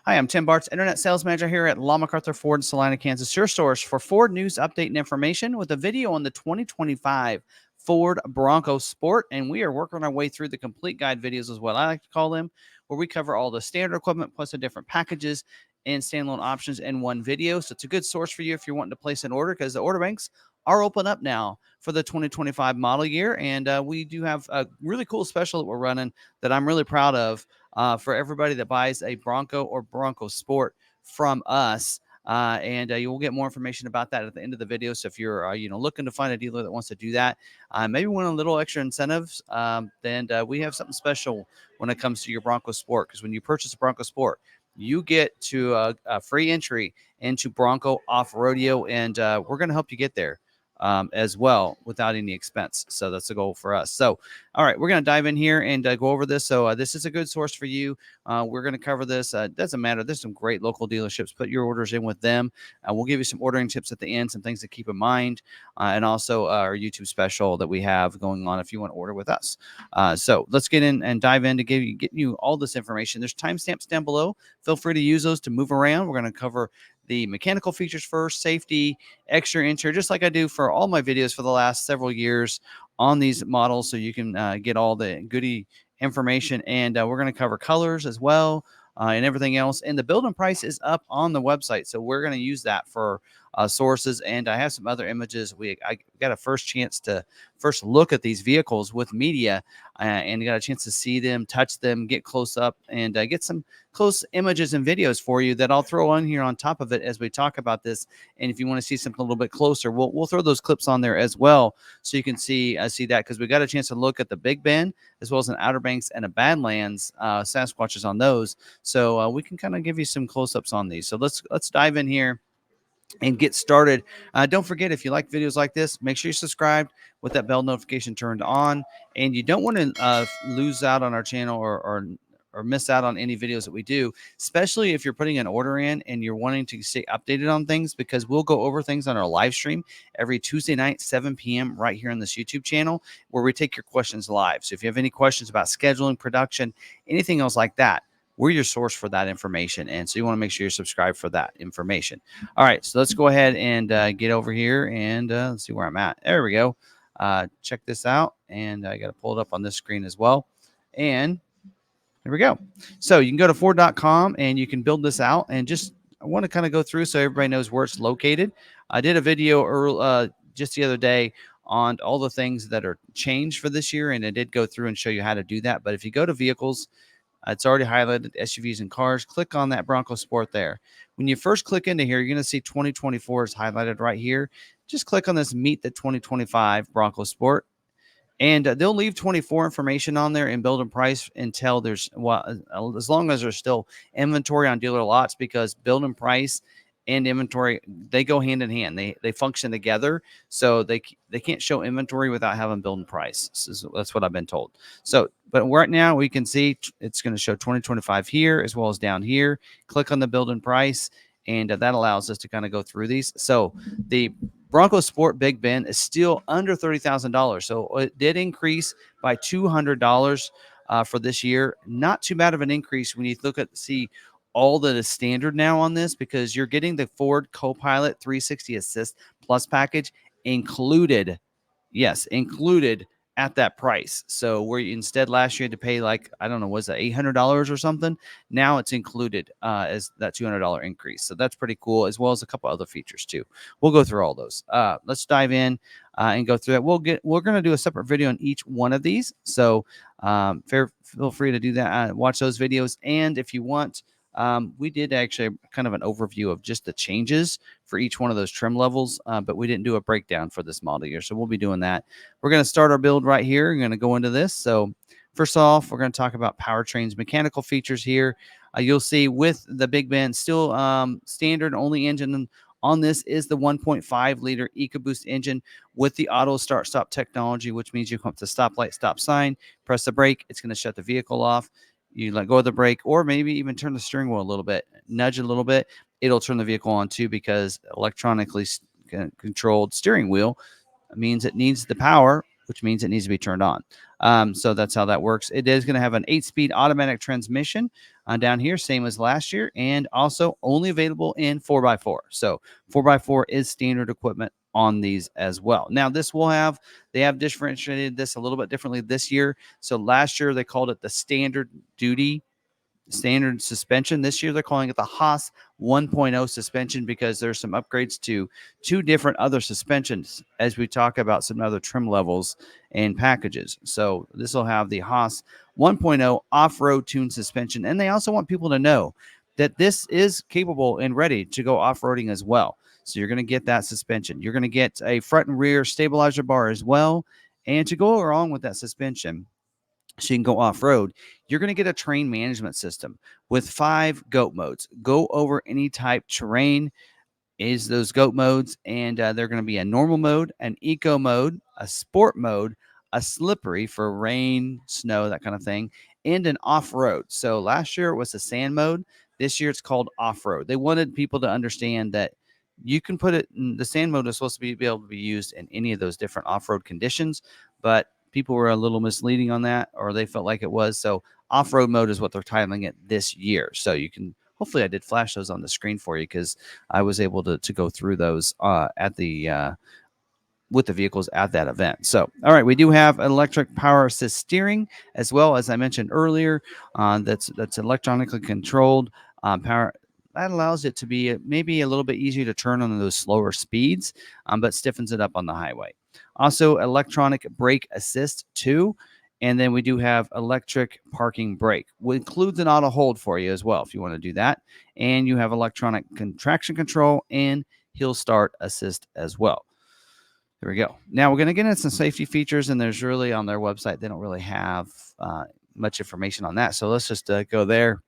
Hi, I'm Tim Bartz, Internet Sales Manager here at McArthur Ford in Salina, Kansas, your source for Ford news, update, and information with a video on the 2025 Ford Bronco Sport. And we are working our way through the complete guide videos as well. I like to call them, where we cover all the standard equipment plus the different packages and standalone options in one video. So it's a good source for you if you're wanting to place an order, because the order banks are open up now for the 2025 model year. And we do have a really cool special that we're running that I'm really proud of for everybody that buys a Bronco or Bronco Sport from us. And you will get more information about that at the end of the video. So if you're looking to find a dealer that wants to do that, maybe want a little extra incentives, then we have something special when it comes to your Bronco Sport. Because when you purchase a Bronco Sport, you get to a free entry into Bronco Off Rodeo, and we're going to help you get there as well without any expense. So that's the goal for us. So, all right, we're going to dive in here and go over this. So this is a good source for you. We're going to cover this. Doesn't matter. There's some great local dealerships. Put your orders in with them. We'll give you some ordering tips at the end, some things to keep in mind, and also our YouTube special that we have going on if you want to order with us. So let's get in and dive in to get you all this information. There's timestamps down below. Feel free to use those to move around. We're going to cover the mechanical features first, safety, extra interior, just like I do for all my videos for the last several years on these models, so you can get all the goody information. And we're going to cover colors as well, and everything else. And the build and price is up on the website, so we're going to use that for sources. And I have some other images. I got a first chance to first look at these vehicles with media, and got a chance to see them, touch them, get close up, and get some close images and videos for you that I'll throw on here on top of it as we talk about this. And if you want to see something a little bit closer, we'll throw those clips on there as well, so you can see that, because we got a chance to look at the Big Bend as well as an Outer Banks and a Badlands Sasquatches on those. So we can kind of give you some close-ups on these. So let's dive in here and get started. Don't forget, if you like videos like this, make sure you subscribe with that bell notification turned on. And you don't want to lose out on our channel or miss out on any videos that we do, especially if you're putting an order in and you're wanting to stay updated on things, because we'll go over things on our live stream every Tuesday night, 7 p.m. right here on this YouTube channel, where we take your questions live. So if you have any questions about scheduling, production, anything else like that, we're your source for that information. And so you want to make sure you're subscribed for that information. All right, so let's go ahead and get over here and let's see where I'm at. There we go. Check this out. And I got to pull it up on this screen as well. And there we go. So you can go to Ford.com and you can build this out. And I want to kind of go through so everybody knows where it's located. I did a video just the other day on all the things that are changed for this year, and I did go through and show you how to do that. But if you go to vehicles, it's already highlighted SUVs and cars. Click on that Bronco Sport there. When you first click into here, you're going to see 2024 is highlighted right here. Just click on this Meet the 2025 Bronco Sport. And they'll leave 24 information on there and build and price until there's, as long as there's still inventory on dealer lots, because build and price and inventory, they go hand in hand. They function together. So they can't show inventory without having build and price. So that's what I've been told. So, but right now we can see it's going to show 2025 here as well as down here. Click on the build and price, and that allows us to kind of go through these. So the Bronco Sport Big Bend is still under $30,000. So it did increase by $200 for this year. Not too bad of an increase when you see all that is standard now on this, because you're getting the Ford Copilot 360 Assist Plus package included. Yes, included at that price. So where instead last year you had to pay, like, I don't know, was it $800 or something? Now it's included as that $200 increase. So that's pretty cool, as well as a couple other features too. We'll go through all those. Let's dive in and go through that. We're going to do a separate video on each one of these. So feel free to do that. Watch those videos. And if you want, we did actually kind of an overview of just the changes for each one of those trim levels, but we didn't do a breakdown for this model year. So we'll be doing that. We're going to start our build right here. We're going to go into this. So first off, we're going to talk about powertrains, mechanical features here. You'll see with the Big Bend, still standard only engine on this is the 1.5 liter EcoBoost engine with the auto start stop technology, which means you come up to stoplight, stop sign, press the brake. It's going to shut the vehicle off. You let go of the brake, or maybe even turn the steering wheel a little bit, nudge it a little bit. It'll turn the vehicle on too, because electronically controlled steering wheel means it needs the power which means it needs to be turned on. So that's how that works. It is going to have an 8-speed automatic transmission down here, same as last year, and also only available in 4x4. So 4x4 is standard equipment on these as well. Now, they have differentiated this a little bit differently this year. So last year they called it the standard suspension. This year they're calling it the Haas 1.0 suspension because there's some upgrades to two different other suspensions as we talk about some other trim levels and packages. So this will have the Haas 1.0 off-road tune suspension, and they also want people to know that this is capable and ready to go off-roading as well. So you're going to get that suspension. You're going to get a front and rear stabilizer bar as well. And to go along with that suspension, so you can go off-road, you're going to get a terrain management system with 5 goat modes. Go over any type terrain is those goat modes, and they're going to be a normal mode, an eco mode, a sport mode, a slippery for rain, snow, that kind of thing, and an off-road. So last year it was the sand mode. This year it's called off-road. They wanted people to understand that you can put it in the sand mode is supposed to be able to be used in any of those different off-road conditions, but people were a little misleading on that, or they felt like it was. So off-road mode is what they're titling it this year. So you can, hopefully I did flash those on the screen for you because I was able to go through those at the with the vehicles at that event. So, all right, we do have electric power assist steering as well, as I mentioned earlier. That's electronically controlled power. That allows it to be maybe a little bit easier to turn on those slower speeds, but stiffens it up on the highway. Also, electronic brake assist too. And then we do have electric parking brake, which includes an auto hold for you as well if you want to do that. And you have electronic traction control and hill start assist as well. There we go. Now we're going to get into some safety features, and there's really on their website, they don't really have much information on that. So let's just go there.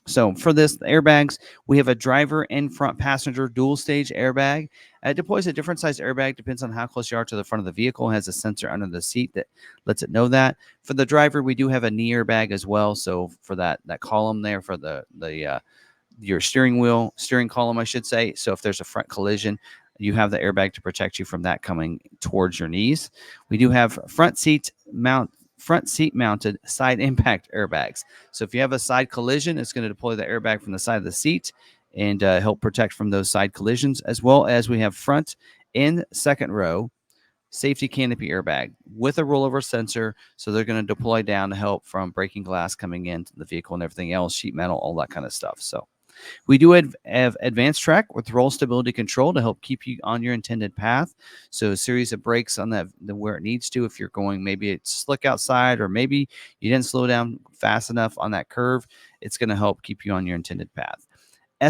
So for this, the airbags, we have a driver and front passenger dual stage airbag. It deploys a different size airbag, depends on how close you are to the front of the vehicle. It has a sensor under the seat that lets it know that. For the driver, we do have a knee airbag as well. So for that column there for your steering column, I should say. So if there's a front collision, you have the airbag to protect you from that coming towards your knees. We do have front seat mounted side impact airbags. So if you have a side collision, it's going to deploy the airbag from the side of the seat and help protect from those side collisions, as well as we have front and second row safety canopy airbag with a rollover sensor. So they're going to deploy down to help from breaking glass coming into the vehicle and everything else, sheet metal, all that kind of stuff. So we do have advanced track with roll stability control to help keep you on your intended path. So a series of brakes on that where it needs to. If you're going, maybe it's slick outside, or maybe you didn't slow down fast enough on that curve, it's going to help keep you on your intended path.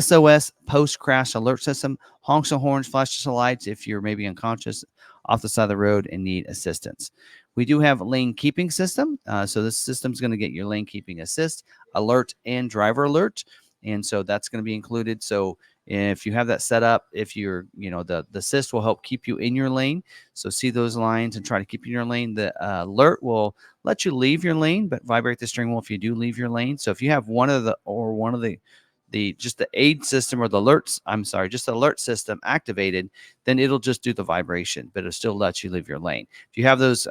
SOS post-crash alert system, honks and horns, flashes of lights if you're maybe unconscious off the side of the road and need assistance. We do have lane keeping system. So this system is going to get your lane keeping assist, alert, and driver alert. And so that's going to be included. So if you have that set up, if you're, the assist will help keep you in your lane. So see those lines and try to keep you in your lane. The alert will let you leave your lane, but vibrate the steering wheel if you do leave your lane. So if you have one of the just the aid system or the just the alert system activated, then it'll just do the vibration, but it'll still let you leave your lane. If you have those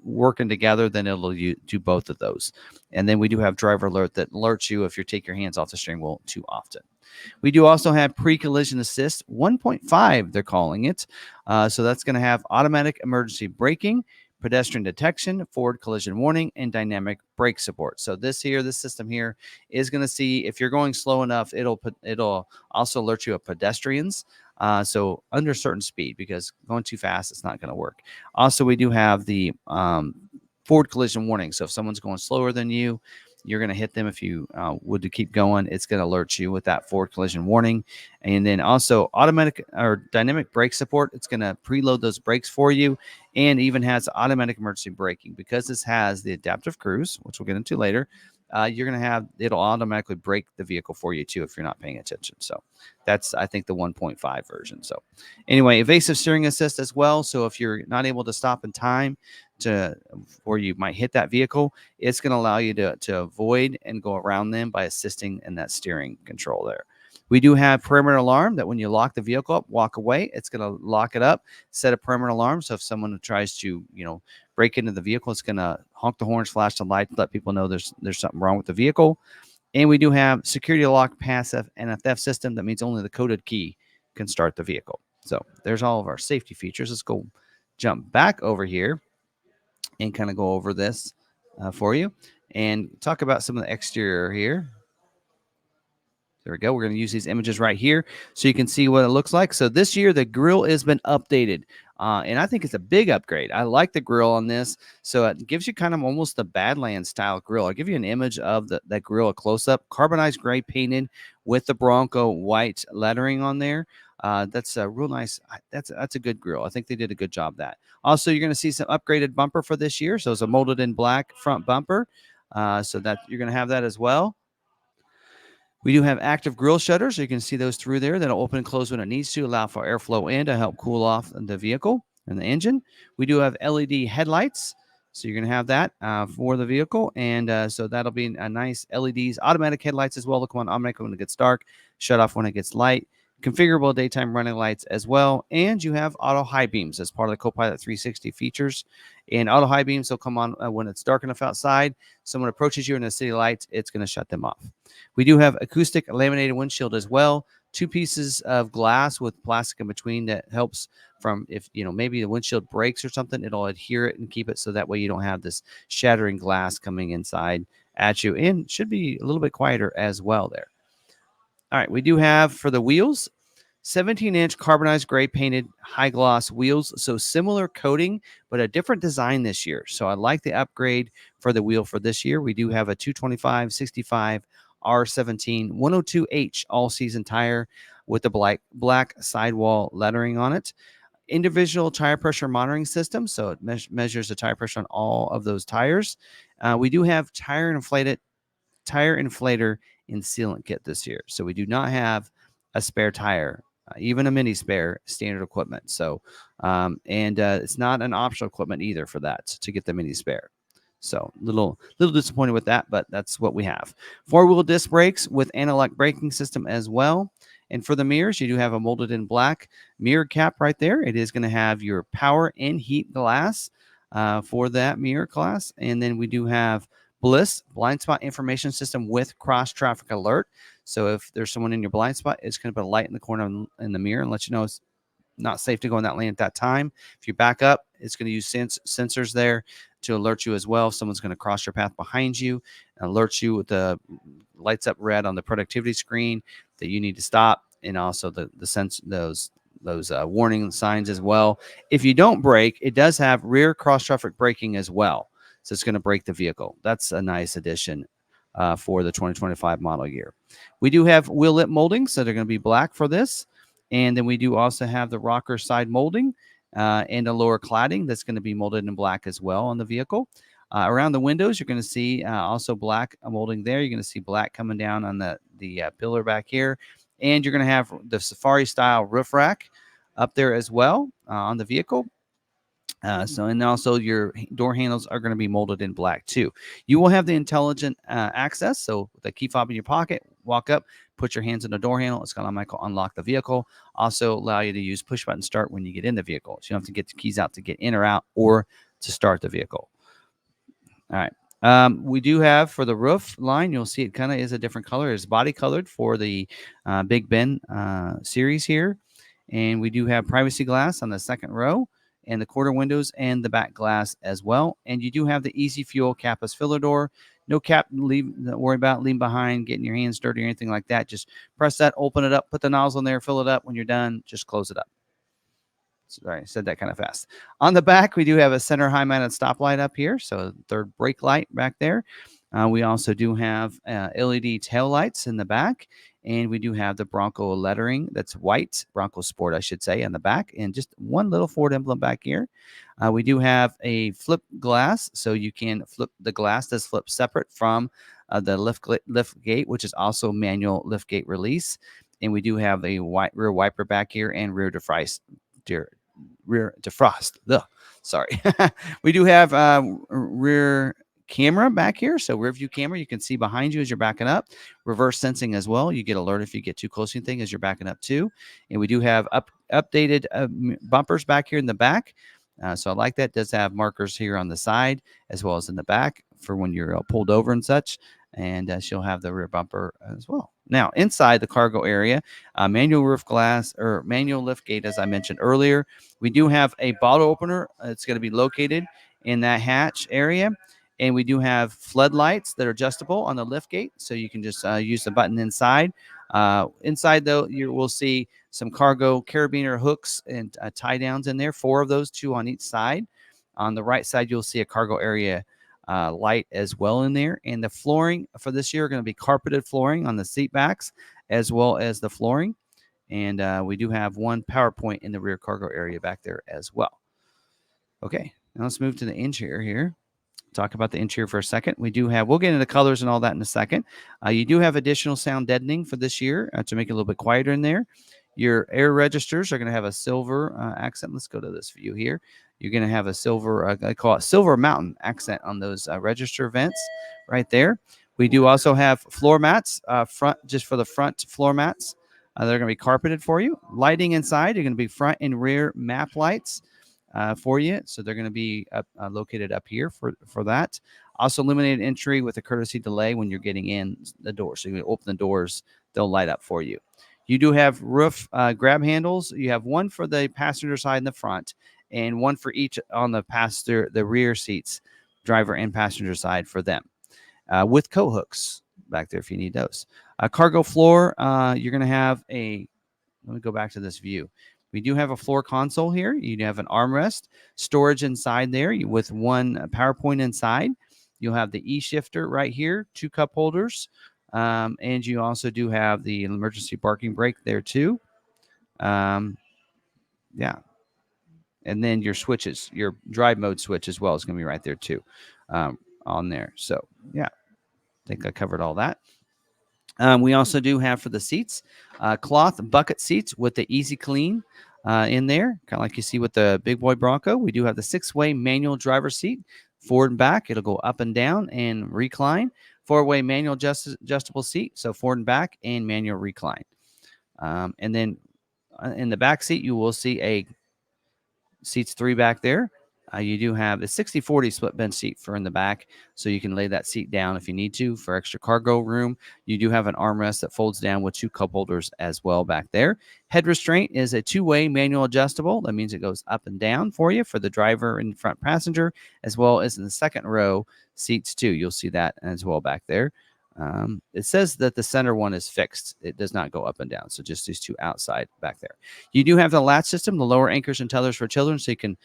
working together, then it'll do both of those. And then we do have driver alert that alerts you if you take your hands off the steering wheel too often. We do also have pre-collision assist 1.5, they're calling it. So that's going to have automatic emergency braking, pedestrian detection, forward collision warning, and dynamic brake support. So this system here is going to see if you're going slow enough, it'll also alert you of pedestrians. So under a certain speed, because going too fast, it's not going to work. Also, we do have the forward collision warning. So if someone's going slower than you, you're going to hit them. If you would to keep going, it's going to alert you with that forward collision warning. And then also automatic or dynamic brake support. It's going to preload those brakes for you, and even has automatic emergency braking. Because this has the adaptive cruise, which we'll get into later, it'll automatically brake the vehicle for you too if you're not paying attention. So that's, I think, the 1.5 version. So anyway, evasive steering assist as well. So if you're not able to stop in time or you might hit that vehicle, it's going to allow you to avoid and go around them by assisting in that steering control there. We do have perimeter alarm that when you lock the vehicle up, walk away, it's going to lock it up, set a perimeter alarm. So if someone tries to, break into the vehicle, it's going to honk the horns, flash the lights, let people know there's something wrong with the vehicle. And we do have security lock, passive, and a theft system. That means only the coded key can start the vehicle. So there's all of our safety features. Let's go jump back over here and kind of go over this for you and talk about some of the exterior here. There we go. We're going to use these images right here so you can see what it looks like. So this year, the grill has been updated, and I think it's a big upgrade. I like the grill on this. So it gives you kind of almost the Badlands style grill. I'll give you an image of that grill, a close-up. Carbonized gray painted with the Bronco white lettering on there. That's a real nice. That's a good grill. I think they did a good job of that. Also, you're going to see some upgraded bumper for this year. So it's a molded in black front bumper. So that you're going to have that as well. We do have active grill shutters, so you can see those through there. That'll open and close when it needs to, allow for airflow in to help cool off the vehicle and the engine. We do have LED headlights, so you're going to have that for the vehicle, and so that'll be a nice LEDs, automatic headlights as well. They'll come on automatic when it gets dark, shut off when it gets light. Configurable daytime running lights as well, and you have auto high beams as part of the Copilot 360 features. And auto high beams will come on when it's dark enough outside. Someone approaches you in the city lights, it's going to shut them off. We do have acoustic laminated windshield as well. 2 pieces of glass with plastic in between that helps from if maybe the windshield breaks or something, it'll adhere it and keep it so that way you don't have this shattering glass coming inside at you, and should be a little bit quieter as well there. All right, we do have for the wheels 17-inch carbonized gray painted high gloss wheels. So similar coating, but a different design this year. So I like the upgrade for the wheel for this year. We do have a 225 65 R17 102H all season tire with the black sidewall lettering on it. Individual tire pressure monitoring system. So it measures the tire pressure on all of those tires. We do have tire inflator and sealant kit this year. So we do not have a spare tire, even a mini spare standard equipment. So, it's not an optional equipment either for that to get the mini spare. So little disappointed with that, but that's what we have. 4-wheel disc brakes with anti-lock braking system as well. And for the mirrors, you do have a molded in black mirror cap right there. It is going to have your power and heat glass for that mirror class. And then we do have Bliss blind spot information system with cross traffic alert. So if there's someone in your blind spot, it's going to put a light in the corner in the mirror and let you know it's not safe to go in that lane at that time. If you back up, it's going to use sensors there to alert you as well. If someone's going to cross your path behind you and alert you with the lights up red on the productivity screen that you need to stop, and also those warning signs as well. If you don't brake, it does have rear cross traffic braking as well. So it's going to brake the vehicle. That's a nice addition for the 2025 model year. We do have wheel lip moldings, so they're going to be black for this. And then we do also have the rocker side molding and a lower cladding that's going to be molded in black as well on the vehicle. Around the windows, you're going to see also black molding there. You're going to see black coming down on the pillar back here. And you're going to have the safari style roof rack up there as well on the vehicle. And also your door handles are going to be molded in black too. You will have the intelligent access. So with the key fob in your pocket, walk up, put your hands on the door handle. It's going to unlock the vehicle. Also allow you to use push button start when you get in the vehicle. So you don't have to get the keys out to get in or out or to start the vehicle. All right. We do have for the roof line, you'll see it kind of is a different color. It's body colored for the Big Ben series here. And we do have privacy glass on the second row, and the quarter windows and the back glass as well. And you do have the Easy Fuel capless filler door. No cap, don't worry about leaving behind, getting your hands dirty or anything like that. Just press that, open it up, put the nozzle in there, fill it up. When you're done, just close it up. Sorry, I said that kind of fast. On the back, we do have a center high mounted stoplight up here. So third brake light back there. We also do have LED tail lights in the back, and we do have the Bronco lettering that's white, Bronco Sport, I should say, on the back, and just one little Ford emblem back here. We do have a flip glass, so you can flip the glass. Does flip separate from the lift gate, which is also manual lift gate release. And we do have a rear wiper back here and rear defrost. Sorry. We do have rear camera back here. So rear view camera, you can see behind you as you're backing up. Reverse sensing as well. You get alert if you get too close to anything as you're backing up too. And we do have updated bumpers back here in the back. So I like that. It does have markers here on the side as well as in the back for when you're pulled over and such. And she'll have the rear bumper as well. Now, inside the cargo area, manual roof glass or manual lift gate, as I mentioned earlier. We do have a bottle opener. It's going to be located in that hatch area. And we do have floodlights that are adjustable on the lift gate. So you can just use the button inside. Inside, though, you will see some cargo carabiner hooks and tie downs in there, 4 of those, 2 on each side. On the right side, you'll see a cargo area light as well in there. And the flooring for this year are going to be carpeted flooring on the seat backs as well as the flooring. And we do have 1 power point in the rear cargo area back there as well. Okay, now let's move to the interior here. Talk about the interior for a second. We'll get into the colors and all that in a second. You do have additional sound deadening for this year to make it a little bit quieter in there. Your air registers are going to have a silver accent. Let's go to this view here. You're going to have a silver, I call it Silver Mountain accent on those register vents right there. We do also have floor mats, just for the front floor mats. They're going to be carpeted for you. Lighting inside, you're going to be front and rear map lights for you. So they're going to be located up here for that. Also illuminated entry with a courtesy delay when you're getting in the door. So you open the doors, they'll light up for you. You do have roof grab handles. You have 1 for the passenger side in the front and 1 for each on the rear seats, driver and passenger side for them, with coat hooks back there if you need those. Cargo floor, you're going to have let me go back to this view. We do have a floor console here. You have an armrest, storage inside there with 1 power point inside. You'll have the E-shifter right here, 2 cup holders. And you also do have the emergency parking brake there too. Yeah. And then your switches, your drive mode switch as well is going to be right there too, on there. So yeah, I think I covered all that. We also do have for the seats, cloth bucket seats with the Easy Clean in there, kind of like you see with the big boy Bronco. We do have the 6-way manual driver seat, forward and back. It'll go up and down and recline. 4-way manual adjustable seat, so forward and back and manual recline. And then in the back seat, you will see seats 3 back there. You do have a 60-40 split bench seat for in the back, so you can lay that seat down if you need to for extra cargo room. You do have an armrest that folds down with 2 cup holders as well back there. Head restraint is a 2-way manual adjustable. That means it goes up and down for you for the driver and front passenger, as well as in the second row seats too. You'll see that as well back there. It says that the center one is fixed. It does not go up and down. So just these 2 outside back there. You do have the latch system, the lower anchors and tethers for children, so you can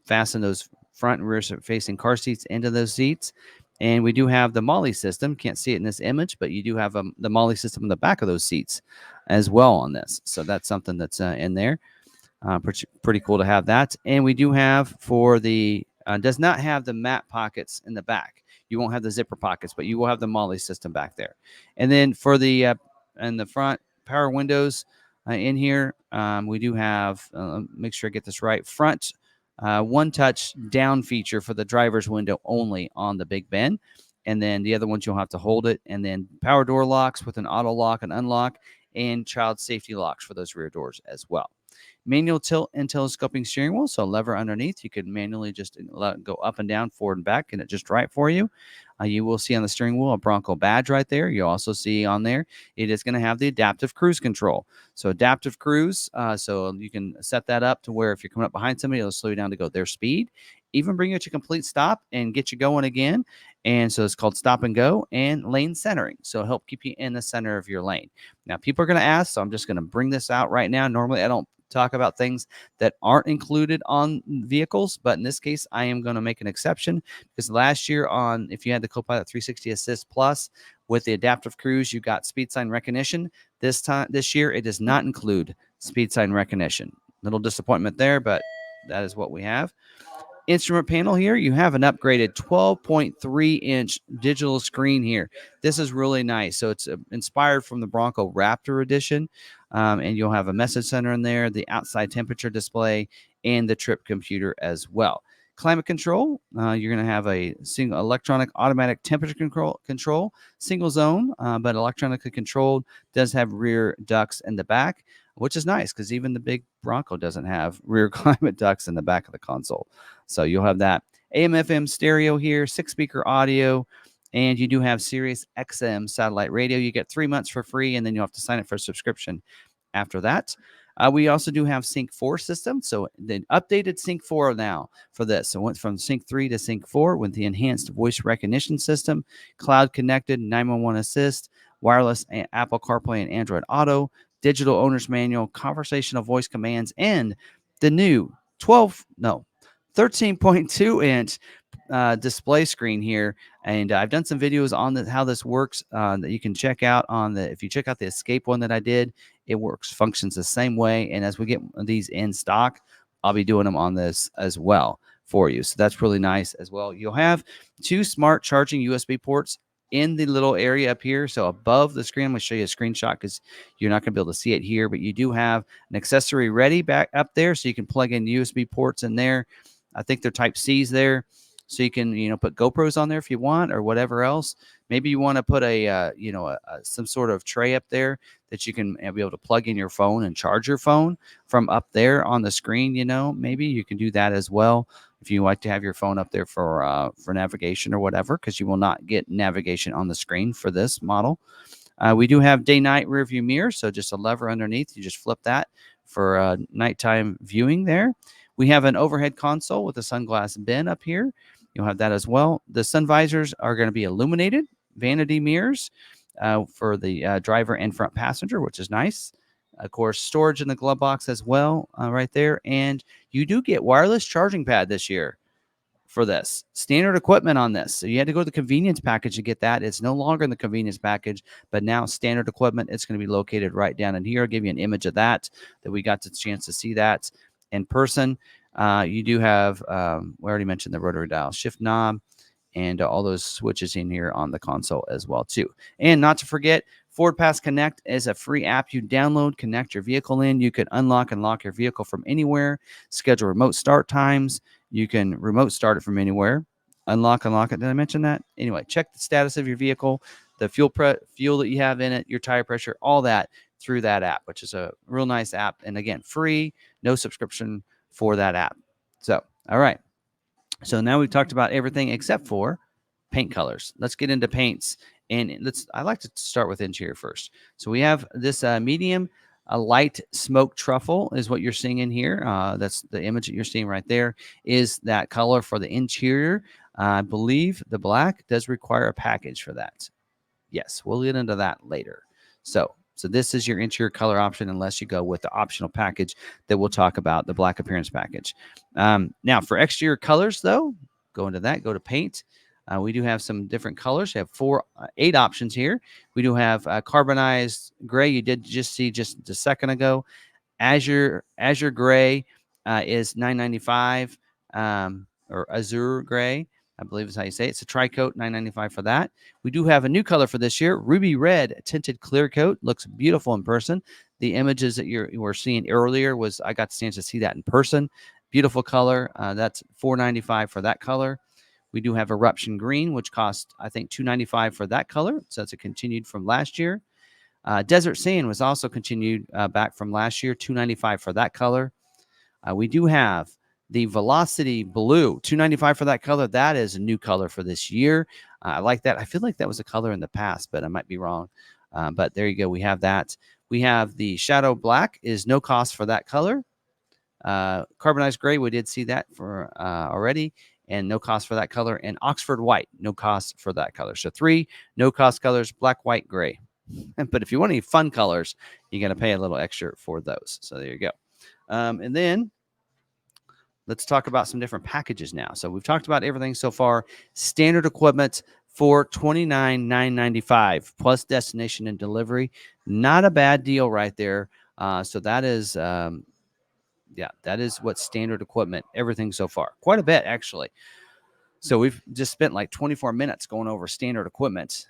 fasten those front and rear facing car seats into those seats. And we do have the Molly system. Can't see it in this image, but you do have the Molly system in the back of those seats as well on this. So that's something that's in there. Pretty cool to have that. And we do have does not have the mat pockets in the back. You won't have the zipper pockets, but you will have the Molly system back there. And then for the in the front power windows in here, we do have, make sure I get this right, front 1-touch down feature for the driver's window only on the Big Ben. And then the other ones, you'll have to hold it. And then power door locks with an auto lock and unlock, and child safety locks for those rear doors as well. Manual tilt and telescoping steering wheel, so a lever underneath. You can manually just go up and down, forward and back, and it just right for you. You will see on the steering wheel a Bronco badge right there. You also see on there, it is going to have the adaptive cruise control. So adaptive cruise, so you can set that up to where if you're coming up behind somebody, it'll slow you down to go their speed, even bring you to complete stop and get you going again. And so it's called stop and go, and lane centering. So it'll help keep you in the center of your lane. Now, people are going to ask, so I'm just going to bring this out right now. Normally, I don't talk about things that aren't included on vehicles, but in this case I am going to make an exception, because last year if you had the Copilot 360 Assist Plus with the adaptive cruise, you got speed sign recognition. This year it does not include speed sign recognition. Little disappointment there, but that is what we have. Instrument panel here, you have an upgraded 12.3-inch digital screen here. This is really nice. So it's inspired from the Bronco Raptor edition, and you'll have a message center in there, the outside temperature display, and the trip computer as well. Climate control, you're going to have a single electronic automatic temperature control, single zone, but electronically controlled, does have rear ducts in the back, which is nice because even the big Bronco doesn't have rear climate ducts in the back of the console. So you'll have that. AM FM stereo here, 6-speaker audio, and you do have Sirius XM satellite radio. You get 3 months for free, and then you'll have to sign up for a subscription after that. We also do have Sync 4 system. So the updated Sync 4 now for this. So went from Sync 3 to Sync 4 with the enhanced voice recognition system, cloud connected 911 assist, wireless Apple CarPlay and Android Auto, digital owner's manual, conversational voice commands, and the new 13.2-inch display screen here. And I've done some videos on how this works that you can check out on the, if you check out the Escape one that I did, it works, functions the same way. And as we get these in stock, I'll be doing them on this as well for you. So that's really nice as well. You'll have 2 smart charging USB ports in the little area up here. So above the screen, I'm going to show you a screenshot because you're not going to be able to see it here, but you do have an accessory ready back up there. So you can plug in USB ports in there. I think they're type C's there. So you can, put GoPros on there if you want, or whatever else. Maybe you want to put some sort of tray up there that you can be able to plug in your phone and charge your phone from up there on the screen. Maybe you can do that as well if you like to have your phone up there for navigation or whatever, because you will not get navigation on the screen for this model. We do have day-night rear view mirror, so just a lever underneath. You just flip that for nighttime viewing there. We have an overhead console with a sunglass bin up here. You'll have that as well. The sun visors are going to be illuminated vanity mirrors for the driver and front passenger, which is nice. Of course, storage in the glove box as well right there. And you do get wireless charging pad this year for this. Standard equipment on this. So you had to go to the convenience package to get that. It's no longer in the convenience package, but now standard equipment. It's going to be located right down in here. I'll give you an image of that we got the chance to see that in person. You do have, we already mentioned the rotary dial shift knob and all those switches in here on the console as well too. And not to forget, Ford Pass Connect is a free app you download, connect your vehicle in. You can unlock and lock your vehicle from anywhere, schedule remote start times. You can remote start it from anywhere, unlock and lock it. Did I mention that? Anyway, check the status of your vehicle, the fuel that you have in it, your tire pressure, all that through that app, which is a real nice app. And again, free, no subscription for that app. So, all right. So now we've talked about everything except for paint colors. Let's get into paints. And I like to start with interior first. So we have this medium, a light smoke truffle is what you're seeing in here. That's the image that you're seeing right there is that color for the interior. I believe the black does require a package for that. Yes, we'll get into that later. So this is your interior color option unless you go with the optional package that we'll talk about, the black appearance package. Now, for exterior colors, though, go into that, go to paint. We do have some different colors. We have 8 options here. We do have carbonized gray. You did just see just a second ago. Azure gray is $9.95, or azure gray, I believe is how you say it. It's a tri-coat, $9.95 for that. We do have a new color for this year, ruby red tinted clear coat. Looks beautiful in person. The images that you were seeing earlier I got the chance to see that in person. Beautiful color. That's $4.95 for that color. We do have eruption green, which cost, I think, $2.95 for that color. So it's a continued from last year. Desert sand was also continued back from last year, $2.95 for that color. We do have the Velocity Blue, $2.95 for that color. That is a new color for this year. I like that. I feel like that was a color in the past, but I might be wrong. But there you go. We have that. We have the Shadow Black is no cost for that color. Carbonized Gray, we did see that for already, and no cost for that color. And Oxford White, no cost for that color. So 3 no-cost colors, black, white, gray. But if you want any fun colors, you got to pay a little extra for those. So there you go. And then let's talk about some different packages now. So we've talked about everything so far. Standard equipment for $29,995 plus destination and delivery. Not a bad deal right there. So that is, that is what standard equipment, everything so far. Quite a bit, actually. So we've just spent like 24 minutes going over standard equipment.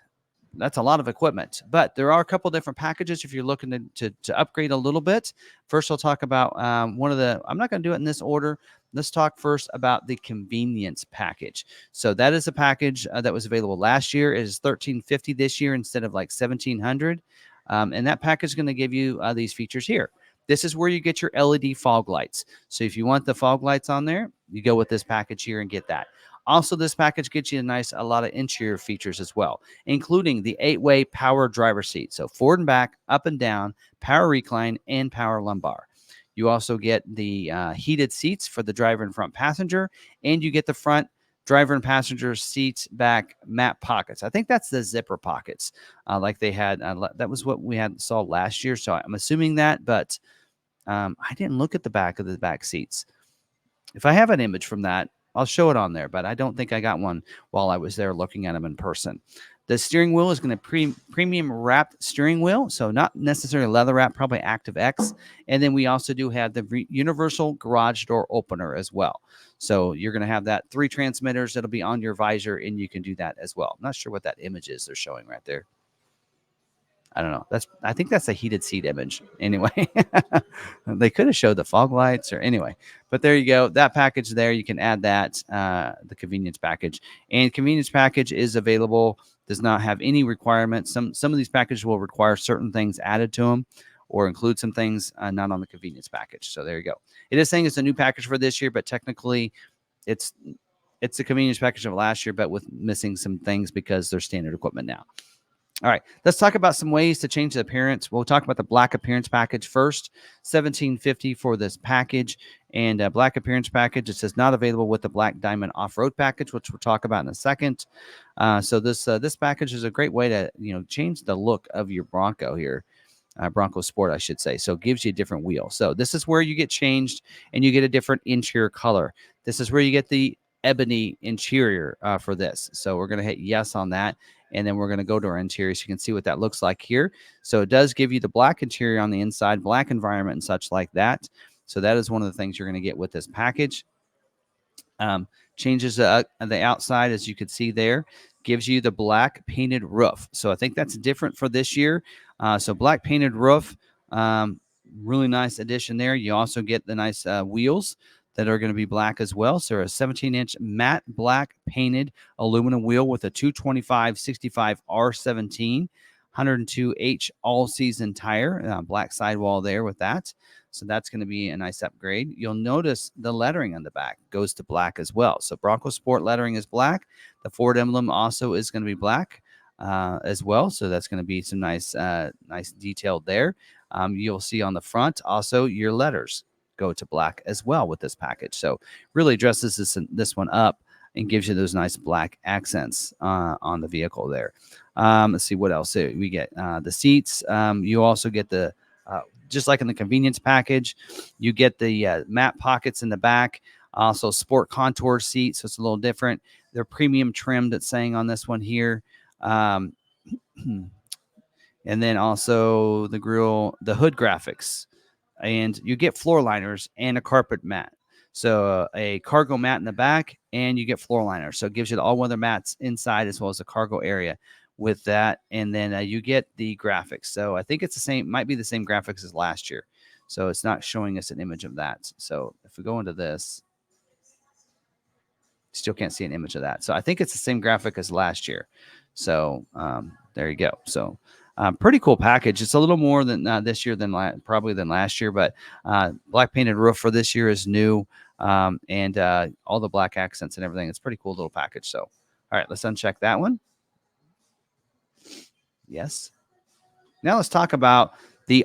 That's a lot of equipment, but there are a couple different packages if you're looking to upgrade a little bit. First, I'll talk about one of the, I'm not going to do it in this order, let's talk first about the convenience package. So that is a package that was available last year. It is $13.50 this year instead of like $1,700. And that package is going to give you these features here. This is where you get your LED fog lights. So if you want the fog lights on there, you go with this package here and get that. Also, this package gets you a lot of interior features as well, including the 8-way power driver seat. So forward and back, up and down, power recline, and power lumbar. You also get the heated seats for the driver and front passenger, and you get the front driver and passenger seats back mat pockets. I think that's the zipper pockets, like they had. That was what we saw last year. So I'm assuming that, but I didn't look at the back of the back seats. If I have an image from that, I'll show it on there, but I don't think I got one while I was there looking at them in person. The steering wheel is going to premium wrapped steering wheel, so not necessarily leather wrap, probably Active X. And then we also do have the universal garage door opener as well. So you're going to have that 3 transmitters that'll be on your visor, and you can do that as well. I'm not sure what that image is they're showing right there. I don't know. I think that's a heated seat image. Anyway, they could have showed the fog lights or anyway, but there you go. That package there, you can add that, the convenience package. And convenience package is available, does not have any requirements. Some of these packages will require certain things added to them or include some things not on the convenience package. So there you go. It is saying it's a new package for this year, but technically it's a convenience package of last year, but with missing some things because they're standard equipment now. All right, let's talk about some ways to change the appearance. We'll talk about the black appearance package first. $17.50 for this package, and black appearance package. It says not available with the Black Diamond Off-Road package, which we'll talk about in a second. So this package is a great way to change the look of your Bronco here. Bronco Sport, I should say. So it gives you a different wheel. So this is where you get changed and you get a different interior color. This is where you get the ebony interior for this. So we're going to hit yes on that. And then we're going to go to our interior so you can see what that looks like here. So it does give you the black interior on the inside, black environment and such like that. So that is one of the things you're going to get with this package. Changes the outside, as you can see there, gives you the black painted roof. So I think that's different for this year. So black painted roof, really nice addition there. You also get the nice wheels that are going to be black as well. So a 17-inch matte black painted aluminum wheel with a 225/65 R17, 102H all-season tire, black sidewall there with that. So that's going to be a nice upgrade. You'll notice the lettering on the back goes to black as well. So Bronco Sport lettering is black. The Ford emblem also is going to be black as well. So that's going to be some nice detail there. You'll see on the front also your letters go to black as well with this package. So really dresses this one up and gives you those nice black accents on the vehicle there. Let's see what else we get. The seats. You also get the just like in the convenience package, you get the matte pockets in the back. Also sport contour seats, so it's a little different. They're premium trimmed, it's saying on this one here. And then also the grill, the hood graphics. And you get floor liners and a carpet mat. So a cargo mat in the back, and you get floor liners. So it gives you the all-weather mats inside as well as the cargo area with that. And then you get the graphics. So I think it's the same, might be the same graphics as last year. So it's not showing us an image of that. So if we go into this, still can't see an image of that. So I think it's the same graphic as last year. So there you go. So pretty cool package. It's a little more than this year than probably than last year, but black painted roof for this year is new, and all the black accents and everything. It's a pretty cool little package. So, all right, let's uncheck that one. Yes. Now let's talk about the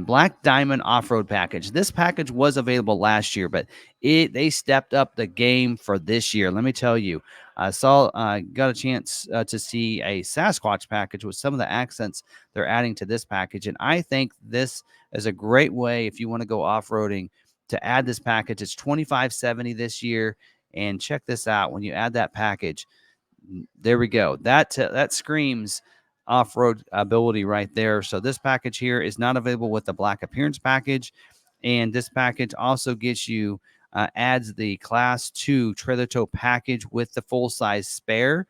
Black Diamond Off-Road package. This package was available last year, but they stepped up the game for this year. Let me tell you, I got a chance to see a Sasquatch package with some of the accents they're adding to this package, and I think this is a great way if you want to go off-roading to add this package. It's $25.70 this year, and check this out. When you add that package, there we go. That screams off-road ability right there. So this package here is not available with the black appearance package, and this package also gets you adds the class 2 trailer tow package with the full-size spare,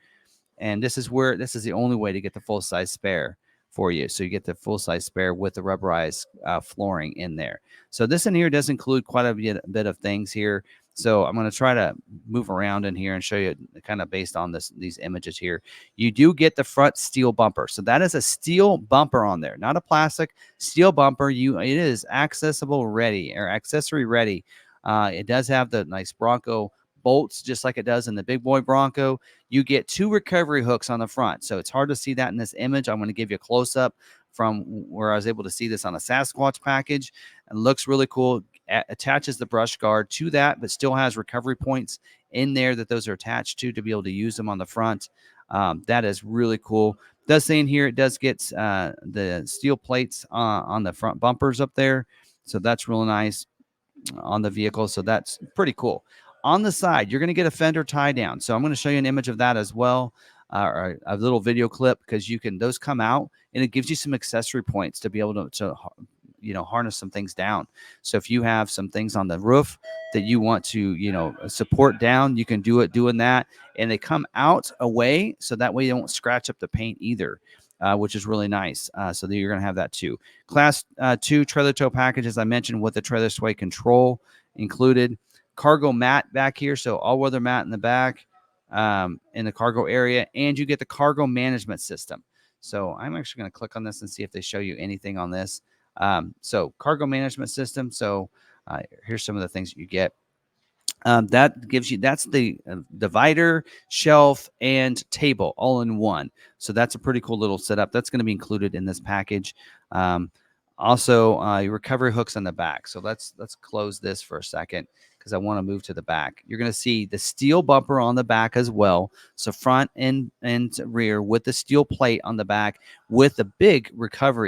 and this is the only way to get the full-size spare for you. So you get the full-size spare with the rubberized flooring in there. So this in here does include quite a bit of things here. So I'm going to try to move around in here and show you kind of based on these images here. You do get the front steel bumper. So that is a steel bumper on there, not a plastic steel bumper. It is accessible ready or accessory ready. It does have the nice Bronco bolts, just like it does in the big boy Bronco. You get 2 recovery hooks on the front. So it's hard to see that in this image. I'm going to give you a close up from where I was able to see this on a Sasquatch package. It looks really cool. Attaches the brush guard to that, but still has recovery points in there that those are attached to be able to use them on the front. That is really cool. Does say in here it does get the steel plates on the front bumpers up there. So that's really nice on the vehicle. So that's pretty cool. On the side, you're going to get a fender tie down. So I'm going to show you an image of that as well, or a little video clip, because those come out and it gives you some accessory points to be able to harness some things down. So if you have some things on the roof that you want to support down, you can do it doing that, and they come out away, so that way you don't scratch up the paint either, which is really nice. So that you're going to have that too. Class 2 trailer tow package, as I mentioned, with the trailer sway control included. Cargo mat back here, so all-weather mat in the back, in the cargo area, and you get the cargo management system. So I'm actually going to click on this and see if they show you anything on this. So cargo management system. So here's some of the things that you get. That gives you, that's the divider, shelf, and table all in one. So that's a pretty cool little setup. That's going to be included in this package. Also, your recovery hooks on the back. So let's close this for a second, because I want to move to the back. You're going to see the steel bumper on the back as well. So front and rear with the steel plate on the back, with the big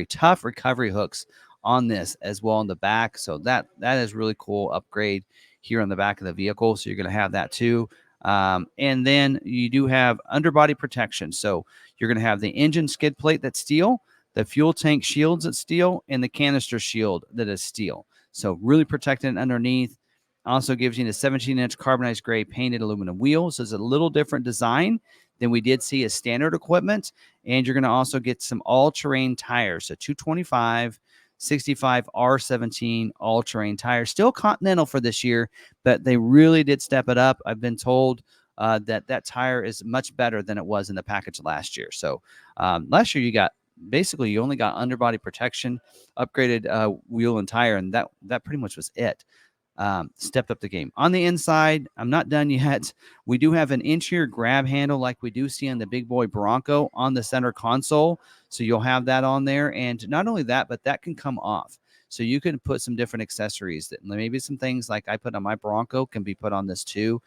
tough recovery hooks on this as well on the back. So that is really cool upgrade here on the back of the vehicle. So you're going to have that too. And then you do have underbody protection. So you're going to have the engine skid plate that's steel, the fuel tank shields that's steel, and the canister shield that is steel. So really protected underneath. Also gives you the 17-inch carbonized gray painted aluminum wheels. So it's a little different design than we did see as standard equipment. And you're going to also get some all-terrain tires. So 225 65 R17 all-terrain tires, still Continental for this year, but they really did step it up. I've been told that tire is much better than it was in the package last year. So last year you only got underbody protection, upgraded wheel and tire, and that pretty much was it. Stepped up the game. On the inside, I'm not done yet. We do have an interior grab handle like we do see on the big boy Bronco on the center console. So you'll have that on there. And not only that, but that can come off. So you can put some different accessories, that maybe some things like I put on my Bronco can be put on this too.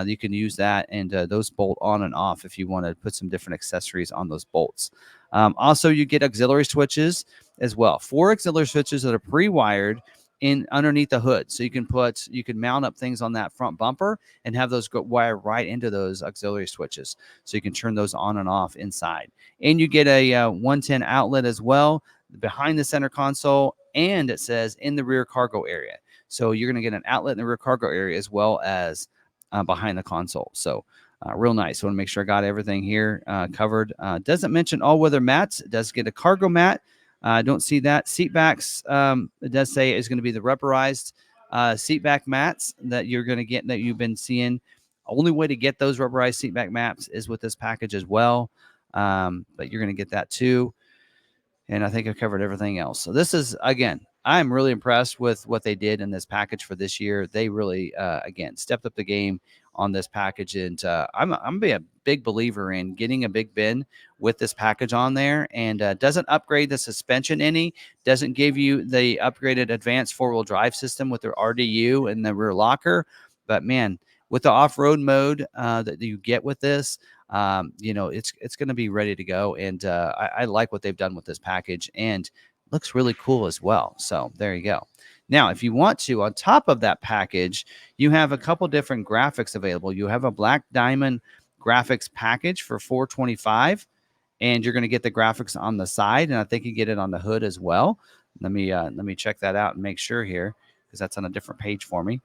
You can use that, and those bolt on and off if you want to put some different accessories on those bolts. Also, you get auxiliary switches as well. 4 auxiliary switches that are pre-wired in underneath the hood. So you can mount up things on that front bumper and have those go wire right into those auxiliary switches. So you can turn those on and off inside. And you get a 110 outlet as well behind the center console, and it says in the rear cargo area. So you're going to get an outlet in the rear cargo area as well as behind the console. So real nice. I want to make sure I got everything here covered. Doesn't mention all-weather mats. It does get a cargo mat. I don't see that. Seat backs, it does say is going to be the rubberized seat back mats that you're going to get, that you've been seeing. Only way to get those rubberized seat back mats is with this package as well. But you're going to get that too. And I think I've covered everything else. So this is, again, I'm really impressed with what they did in this package for this year. They really, again, stepped up the game on this package. And I'm going to be a big believer in getting a big bin with this package on there, and doesn't upgrade the suspension any, doesn't give you the upgraded advanced 4-wheel drive system with their RDU and the rear locker. But man, with the off-road mode that you get with this, it's going to be ready to go. And I like what they've done with this package, and looks really cool as well. So there you go. Now, if you want to, on top of that package, you have a couple different graphics available. You have a Black Diamond graphics package for $425, and you're going to get the graphics on the side, and I think you get it on the hood as well. Let me check that out and make sure here, because that's on a different page for me.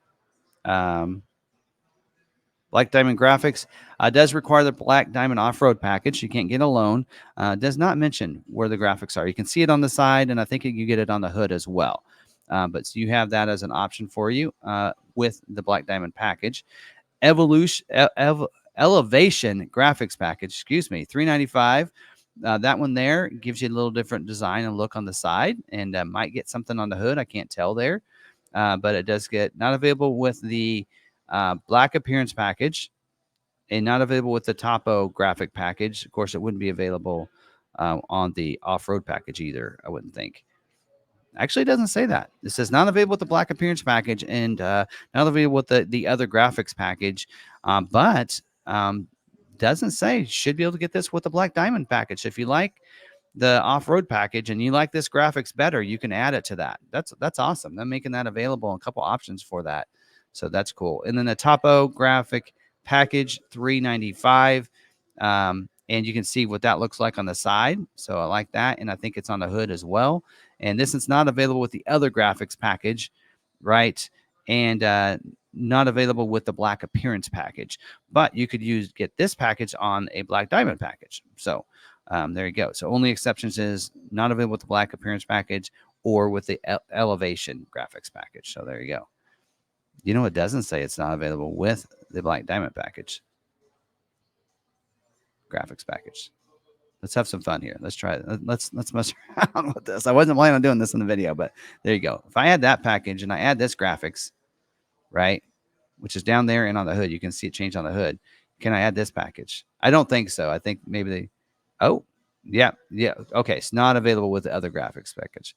Black Diamond graphics does require the Black Diamond off-road package. You can't get a loan. Does not mention where the graphics are. You can see it on the side, and I think you get it on the hood as well. But so you have that as an option for you. with the Black Diamond package. Elevation graphics package, excuse me, $395. That one there gives you a little different design and look on the side, and might get something on the hood. I can't tell there, but it does get not available with the black appearance package, and not available with the Topo graphic package. Of course, it wouldn't be available on the off-road package either, I wouldn't think. Actually, it doesn't say that. It says not available with the black appearance package and not available with the other graphics package, but doesn't say should be able to get this with the Black Diamond package. If you like the off-road package and you like this graphics better, you can add it to that. That's awesome. They're making that available and a couple options for that. So that's cool. And then the Topo graphic package, $395. And you can see what that looks like on the side. So I like that. And I think it's on the hood as well. And this is not available with the other graphics package, right? And not available with the black appearance package. But you could get this package on a Black Diamond package. So there you go. So only exceptions is not available with the black appearance package or with the elevation graphics package. So there you go. You know, it doesn't say it's not available with the Black Diamond package. Graphics package. Let's have some fun here. Let's try it. Let's mess around with this. I wasn't planning on doing this in the video, but there you go. If I add that package and I add this graphics, right, which is down there and on the hood, you can see it change on the hood. Can I add this package? I don't think so. I think maybe they, oh, yeah. Okay, it's not available with the other graphics package.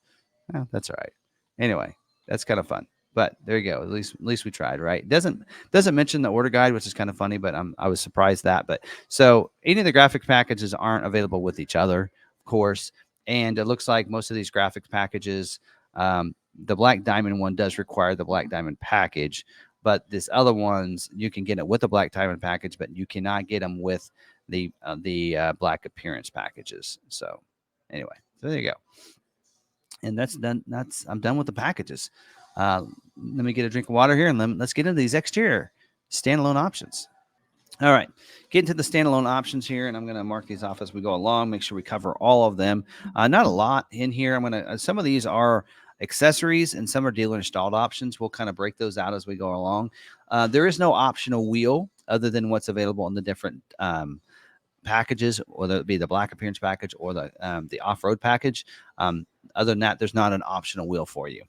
Oh, that's all right. Anyway, that's kind of fun. But there you go. At least we tried, right? Doesn't mention the order guide, which is kind of funny, but I was surprised that. But so any of the graphics packages aren't available with each other, of course. And it looks like most of these graphics packages, the Black Diamond one does require the Black Diamond package, but these other ones you can get it with the Black Diamond package, but you cannot get them with the black appearance packages. So anyway, so there you go. And that's done. I'm done with the packages. Let me get a drink of water here, and let's get into these exterior standalone options. All right, get into the standalone options here, and I'm going to mark these off as we go along. Make sure we cover all of them. Not a lot in here. I'm going to. Some of these are accessories, and some are dealer installed options. We'll kind of break those out as we go along. There is no optional wheel other than what's available in the different packages, whether it be the black appearance package or the off-road package. Other than that, there's not an optional wheel for you.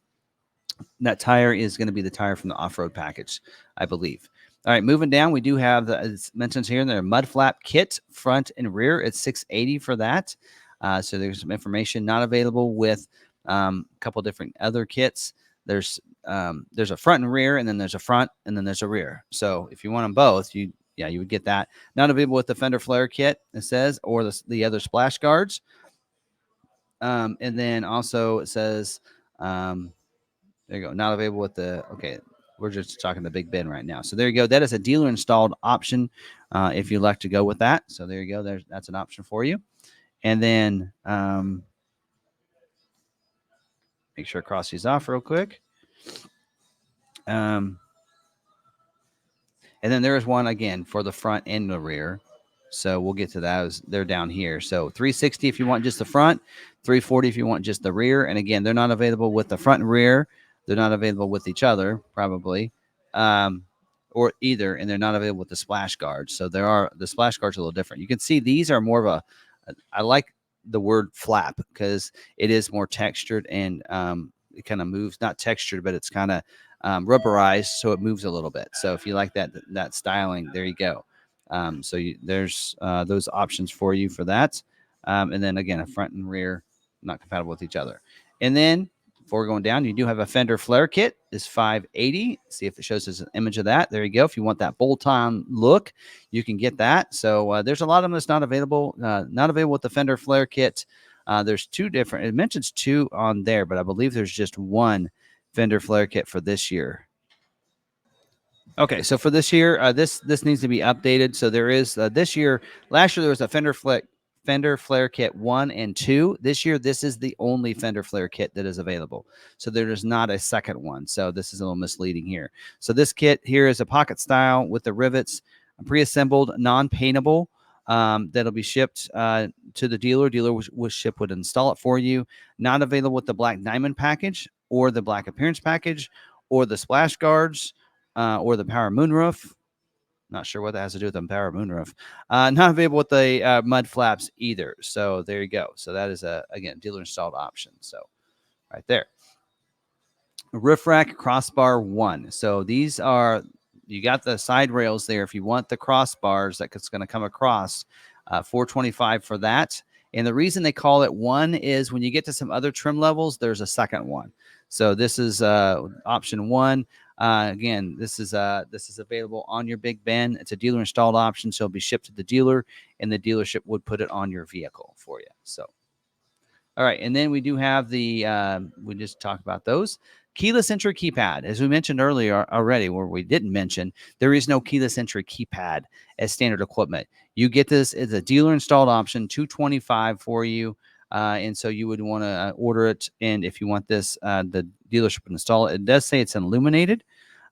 That tire is going to be the tire from the off-road package, I believe. All right, moving down, we do have it mentions here in there mud flap kit front and rear. It's $680 for that. So there's some information not available with a couple different other kits. There's a front and rear, and then there's a front, and then there's a rear. So if you want them both, you would get that. Not available with the fender flare kit, it says, or the other splash guards. And then also it says, there you go, not available with we're just talking the Big Ben right now. So there you go. That is a dealer installed option if you'd like to go with that. So there you go. That's an option for you. And then make sure I cross these off real quick. And then there is one again for the front and the rear. So we'll get to those. They're down here. So $360 if you want just the front, $340 if you want just the rear. And again, they're not available with the front and rear. They're not available with each other, probably, or either. And they're not available with the splash guards. So the splash guards are a little different. You can see these are more of I like the word flap because it is more textured and it kind of moves, not textured, but it's kind of rubberized. So it moves a little bit. So if you like that styling, there you go. There's those options for you for that. And then again, a front and rear, not compatible with each other. And then before going down, you do have a fender flare kit. Is $580. See if it shows us an image of that. There you go. If you want that bolt-on look, you can get that. So there's a lot of them that's not available. Not available with the fender flare kit. There's two different. It mentions two on there, but I believe there's just one fender flare kit for this year. Okay, so for this year, this needs to be updated. So there is this year. Last year there was a fender flare kit 1 and 2. This year, this is the only fender flare kit that is available. So there is not a second one. So this is a little misleading here. So this kit here is a pocket style with the rivets, pre-assembled, non-paintable. That'll be shipped to the dealer. Dealer would install it for you. Not available with the Black Diamond package or the Black Appearance package or the splash guards or the power moonroof. Not sure what that has to do with the power moonroof. Not available with the mud flaps either. So there you go. So that is again, dealer installed option. So right there. Roof rack crossbar 1. So these are, you got the side rails there. If you want the crossbars that's going to come across, 425 for that. And the reason they call it 1 is when you get to some other trim levels, there's a second one. So this is option 1. Again, this is available on your Big Ben. It's a dealer installed option, so it'll be shipped to the dealer, and the dealership would put it on your vehicle for you. So, all right, and then we do have the we just talked about those. Keyless entry keypad. As we mentioned earlier already, where we didn't mention, there is no keyless entry keypad as standard equipment. You get this as a dealer installed option, 225 for you. And so you would want to order it. And if you want this, the dealership would install it. It does say it's an illuminated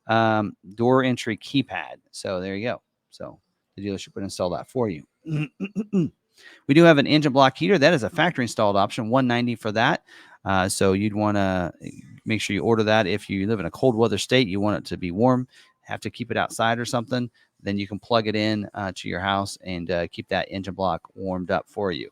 door entry keypad. So there you go. So the dealership would install that for you. We do have an engine block heater. That is a factory installed option, $190 for that. So you'd want to make sure you order that. If you live in a cold weather state, you want it to be warm, have to keep it outside or something, then you can plug it in to your house and keep that engine block warmed up for you.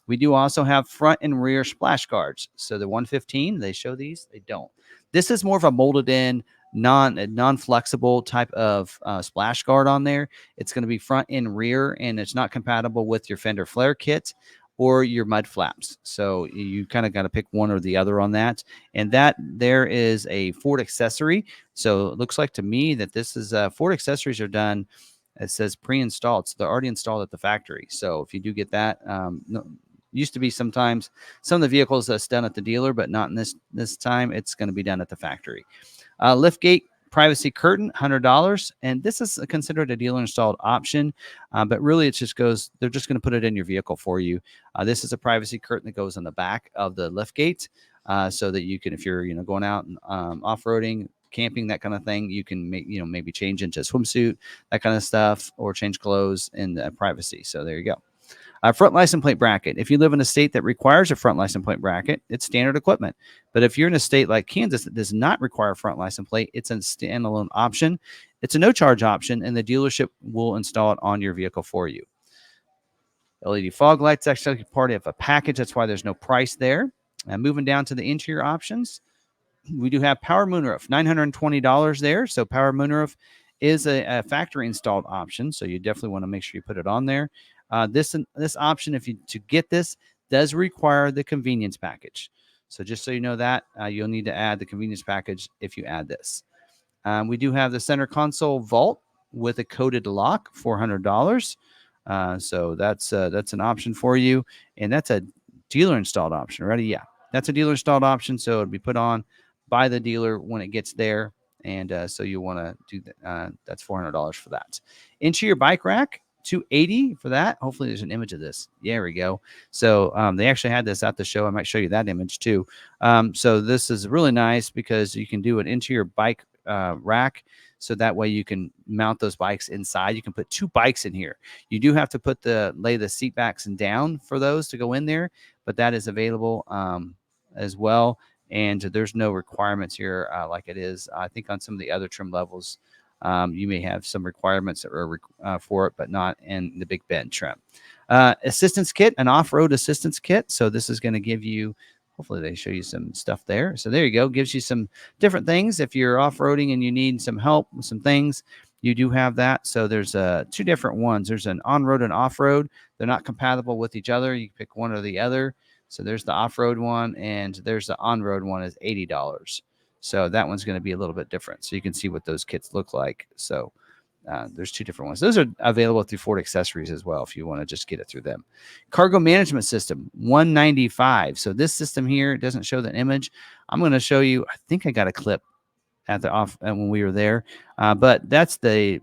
We do also have front and rear splash guards. So the 115, they show these, they don't. This is more of a molded in, non-flexible type of splash guard on there. It's going to be front and rear, and it's not compatible with your fender flare kit or your mud flaps. So you kind of got to pick one or the other on that. And that there is a Ford accessory. So it looks like to me that this is Ford accessories are done. It says pre-installed, so they're already installed at the factory. So if you do get that, used to be sometimes some of the vehicles that's done at the dealer, but not in this time. It's going to be done at the factory. Liftgate privacy curtain, $100, and this is considered a dealer installed option, but really it just goes, they're just going to put it in your vehicle for you. This is a privacy curtain that goes on the back of the liftgate, so that you can, if you're going out and off-roading, camping, that kind of thing, you can maybe change into a swimsuit, that kind of stuff, or change clothes in privacy. So there you go. Front license plate bracket. If you live in a state that requires a front license plate bracket, it's standard equipment. But if you're in a state like Kansas that does not require a front license plate, it's a standalone option. It's a no-charge option, and the dealership will install it on your vehicle for you. LED fog lights, actually part of a package. That's why there's no price there. Moving down to the interior options, we do have power moonroof, $920 there. So power moonroof is a factory installed option. So you definitely want to make sure you put it on there. This option, if you to get this, does require the convenience package. So just so you know that, you'll need to add the convenience package if you add this. We do have the center console vault with a coated lock, $400. So that's an option for you, and that's a dealer installed option. Ready? Yeah, that's a dealer installed option. So it'll be put on by the dealer when it gets there, and so you want to do that. That's $400 for that. Interior bike rack, $280 for that. Hopefully there's an image of this. There we go. So they actually had this at the show. I might show you that image too. So this is really nice because you can do an interior bike rack. So that way you can mount those bikes inside. You can put 2 bikes in here. You do have to lay the seat backs and down for those to go in there, but that is available as well. And there's no requirements here like it is, I think, on some of the other trim levels. You may have some requirements that are for it, but not in the Big Ben trim. Assistance kit, an off-road assistance kit. So this is going to give you, hopefully they show you some stuff there. So there you go. Gives you some different things. If you're off-roading and you need some help with some things, you do have that. So there's 2 different ones. There's an on-road and off-road. They're not compatible with each other. You pick one or the other. So there's the off-road one, and there's the on-road one is $80. So that one's going to be a little bit different. So you can see what those kits look like. So there's 2 different ones. Those are available through Ford Accessories as well if you want to just get it through them. Cargo management system, $195. So this system here, it doesn't show the image. I'm going to show you. I think I got a clip at the off when we were there, but that's the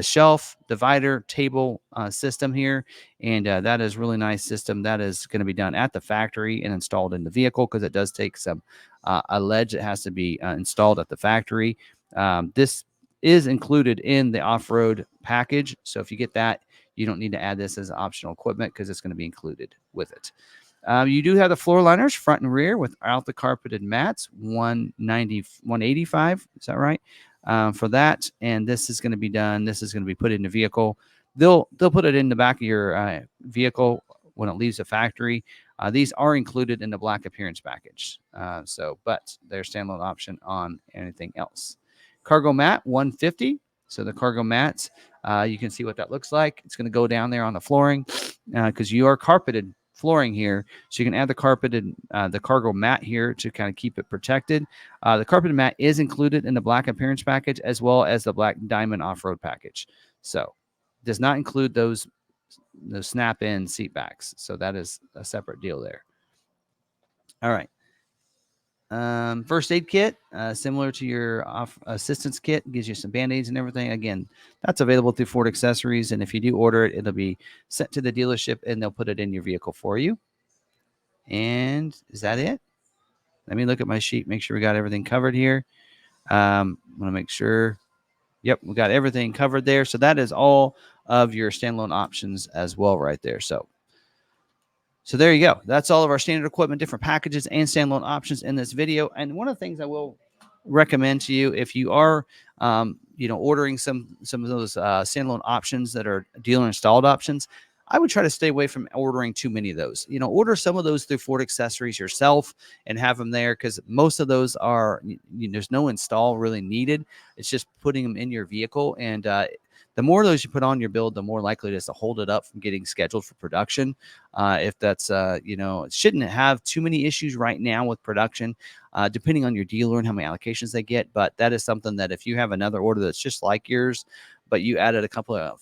shelf divider table system here, and that is really nice system. That is going to be done at the factory and installed in the vehicle because it does take some a ledge that has to be installed at the factory. This is included in the off-road package, so if you get that, you don't need to add this as optional equipment because it's going to be included with it. You do have the floor liners front and rear without the carpeted mats, $185. Is that right? for that. And this is going to be done. This is going to be put in the vehicle. They'll put it in the back of your vehicle when it leaves the factory. These are included in the black appearance package. But they're standalone option on anything else. Cargo mat 150. So the cargo mats, you can see what that looks like. It's going to go down there on the flooring because you are carpeted flooring here, so you can add the cargo mat here to kind of keep it protected. The carpeted mat is included in the black appearance package as well as the black diamond off-road package. So does not include those snap-in seat backs. So that is a separate deal there. All right. First aid kit, similar to your assistance kit, gives you some band-aids and everything. Again, that's available through Ford Accessories, and if you do order it, it'll be sent to the dealership, and they'll put it in your vehicle for you. And is that it? Let me look at my sheet, make sure we got everything covered here. I want to make sure. Yep, we got everything covered there. So that is all of your standalone options as well right there. So there you go. That's all of our standard equipment, different packages, and standalone options in this video. And one of the things I will recommend to you, if you are, ordering some of those standalone options that are dealer installed options, I would try to stay away from ordering too many of those. Order some of those through Ford Accessories yourself and have them there, because most of those are, there's no install really needed. It's just putting them in your vehicle, and the more of those you put on your build, the more likely it is to hold it up from getting scheduled for production. If that's, it shouldn't have too many issues right now with production, depending on your dealer and how many allocations they get. But that is something that if you have another order that's just like yours, but you added a couple of,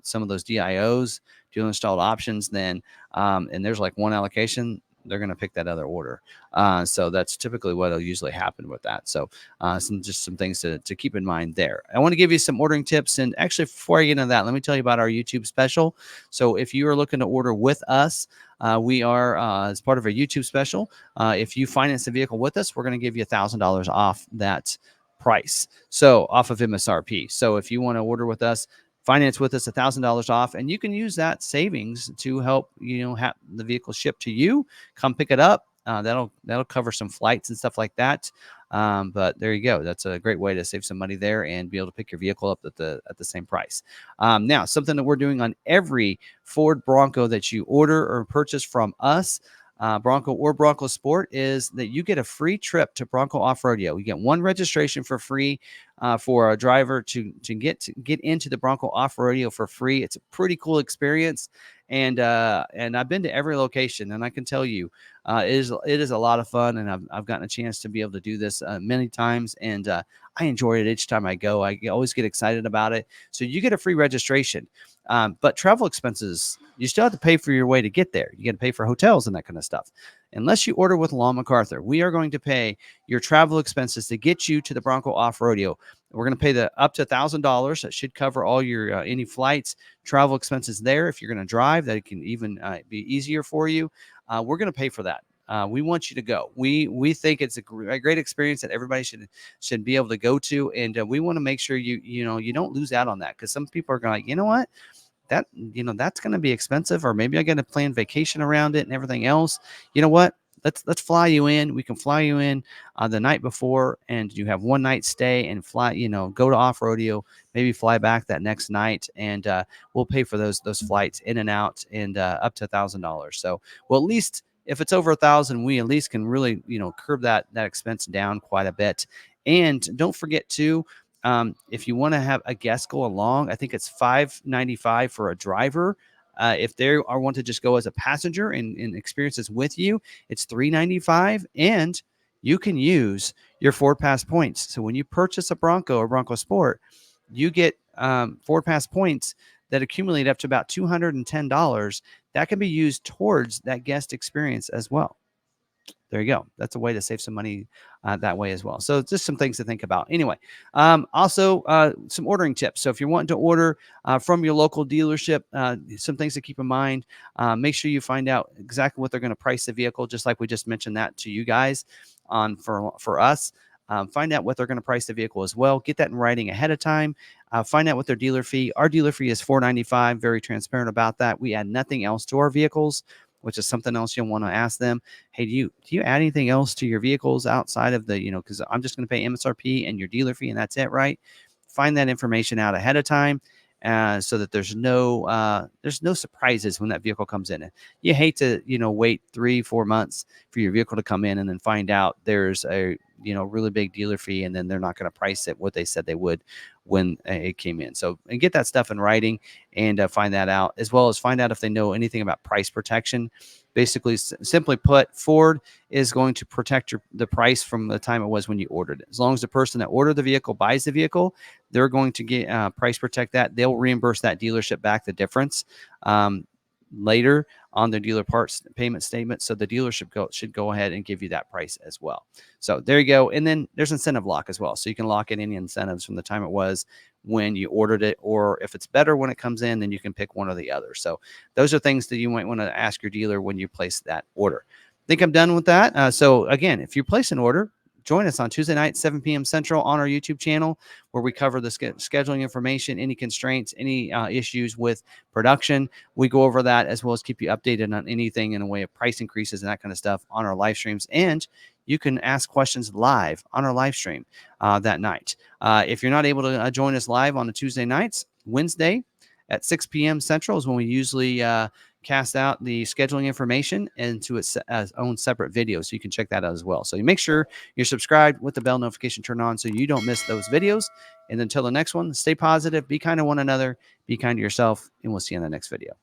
some of those DIOs, dealer installed options, then, and there's like one allocation, they're going to pick that other order. So that's typically what will usually happen with that. So some things to keep in mind there. I want to give you some ordering tips. And actually, before I get into that, let me tell you about our YouTube special. So if you are looking to order with us, we are, as part of our YouTube special, if you finance the vehicle with us, we're going to give you $1,000 off that price. So off of MSRP. So if you want to order with us, finance with us, $1,000 off, and you can use that savings to help have the vehicle shipped to you. Come pick it up. That'll cover some flights and stuff like that. But there you go. That's a great way to save some money there and be able to pick your vehicle up at the same price. Now, something that we're doing on every Ford Bronco that you order or purchase from us, Bronco or Bronco Sport, is that you get a free trip to Bronco Off Rodeo. You get one registration for free for a driver to get into the Bronco Off Rodeo for free. It's a pretty cool experience, and I've been to every location, and I can tell you, it is a lot of fun, and I've gotten a chance to be able to do this many times, and I enjoy it each time I go. I always get excited about it. So you get a free registration. But travel expenses, you still have to pay for your way to get there. You got to pay for hotels and that kind of stuff. Unless you order with McArthur, we are going to pay your travel expenses to get you to the Bronco Off Rodeo. We're going to pay up to $1,000. That should cover all your any flights, travel expenses there. If you're going to drive, that can even be easier for you. We're going to pay for that. We want you to go. We think it's a great experience that everybody should be able to go to, and we want to make sure you don't lose out on that, because some people are going, what, that's going to be expensive, or maybe I got to plan vacation around it and everything else. You know what? Let's fly you in. We can fly you in the night before, and you have one night stay and fly. Go to Off Rodeo, maybe fly back that next night, and we'll pay for those flights in and out, and up to $1,000. So, well, at least if it's over $1,000, we at least can really curb that expense down quite a bit. And don't forget to, if you want to have a guest go along, I think it's $595 for a driver. If they want to just go as a passenger and experience this with you, it's $395, and you can use your Ford Pass points. So when you purchase a Bronco or Bronco Sport, you get Ford Pass points that accumulate up to about $210. That can be used towards that guest experience as well. There you go. That's a way to save some money that way as well. So just some things to think about. Anyway, also some ordering tips. So if you're wanting to order from your local dealership, some things to keep in mind. Make sure you find out exactly what they're going to price the vehicle, just like we just mentioned that to you guys for us. Find out what they're going to price the vehicle as well. Get that in writing ahead of time. Find out what their dealer fee. Our dealer fee is $495. Very transparent about that. We add nothing else to our vehicles. which is something else you'll want to ask them. Hey, do you add anything else to your vehicles outside of the, because I'm just going to pay MSRP and your dealer fee and that's it, right? Find that information out ahead of time. So that there's no surprises when that vehicle comes in. You hate to wait 3-4 months for your vehicle to come in and then find out there's a really big dealer fee, and then they're not going to price it what they said they would when it came in. So, and get that stuff in writing and find that out, as well as find out if they know anything about price protection. Basically, simply put, Ford is going to protect the price from the time it was when you ordered it. As long as the person that ordered the vehicle buys the vehicle, they're going to get price protect that. They'll reimburse that dealership back the difference later on the dealer parts payment statement. So the dealership should go ahead and give you that price as well. So there you go. And then there's incentive lock as well. So you can lock in any incentives from the time it was when you ordered it, or if it's better when it comes in, then you can pick one or the other. So those are things that you might want to ask your dealer when you place that order. I think I'm done with that. So again, if you place an order, join us on Tuesday night, 7 p.m. Central on our YouTube channel, where we cover the scheduling information, any constraints, any issues with production. We go over that, as well as keep you updated on anything in a way of price increases and that kind of stuff on our live streams. And you can ask questions live on our live stream that night. If you're not able to join us live on the Tuesday nights, Wednesday at 6 p.m. Central is when we usually cast out the scheduling information into its own separate video. So you can check that out as well. So you make sure you're subscribed with the bell notification turned on so you don't miss those videos. And until the next one, stay positive, be kind to one another, be kind to yourself, and we'll see you in the next video.